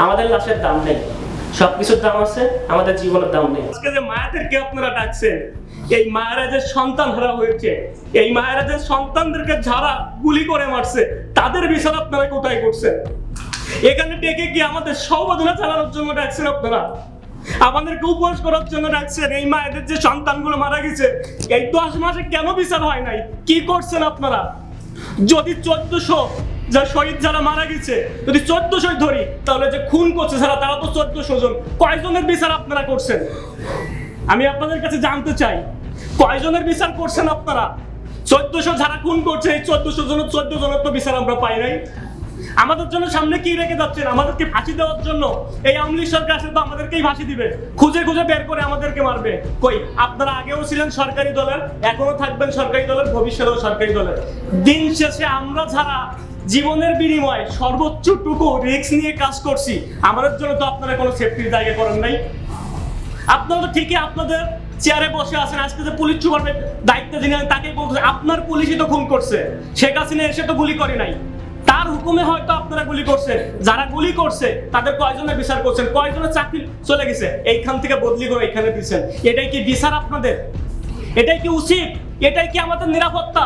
আমাদের লাশের দাম নেই, সবকিছুর দাম আছে, আমাদের জীবনের দাম নেই। আজকে যে মায়েদেরকে আপনারা ডাকছেন, এই মায়েরা যে সন্তান হারা হয়েছে, এই মায়েরা যে সন্তানদেরকে যারা গুলি করে মারছে, তাদের বিচার আপনারা কোথায় করছেন? এখানে ডেকে কি আমাদের সমবেদনা চালানোর জন্য ডাকছেন আপনারা? আমাদেরকে উপহাস করার জন্য ডাকছেন? এই মায়েদের যে সন্তানগুলো মারা গেছে, এই 10 মাসে কেন বিচার হয় নাই? কি করছেন আপনারা? যদি 1400 যা শহীদ যারা মারা গেছে, যদি 1400 ধরি, তাহলে যে খুন করছে যারা, তারা তো 1400 জন। কয়জনের বিচার আপনারা করছেন? আমি আপনাদের কাছে জানতে চাই, কয়জনের বিচার করছেন আপনারা? 1400 যারা খুন করছে, এই 1400 জনের 14 জনের তো বিচার আমরা পাই নাই। আমাদের জন্য সামনে কি রেখে যাচ্ছেন? আমাদেরকে ফাঁসি দেওয়ার জন্য? এই আওয়ামী লীগ সরকার আসলে তো আমাদেরকেই ফাঁসি দিবে, খুঁজে খুঁজে বের করে আমাদেরকে মারবে। কই, আপনারা আগেও ছিলেন সরকারি দলের, এখনো থাকবেন সরকারি দলের, ভবিষ্যতেও সরকারি দলের। দিন শেষে আমরা যারা জীবনের বিনিময়ে সর্বোচ্চটুকু রিস্ক নিয়ে কাজ করছি, আমাদের জন্য তো আপনারা কোনো সেফটির জায়গা করেন নাই। আপনারা তো ঠিকই আপনাদের চেয়ারে বসে আছেন। আজকে যে পুলিশ সুপারের দায়িত্ব যিনি তাকে বলতে, আপনার পুলিশই তো খুন করছে, শেখ হাসিনা এসে তো গুলি করে নাই, তার হুকুমে হয়তো আপনারা গুলি করছেন। যারা গুলি করছে তাদের কয়জনের বিচার করছেন? কয়জনের চাকরি চলে গেছে, এইখান থেকে বদলি করে এখানে দিচ্ছেন? এটাই কি বিচার আপনাদের? এটাই কি উচিত? এটাই কি আমাদের নিরাপত্তা?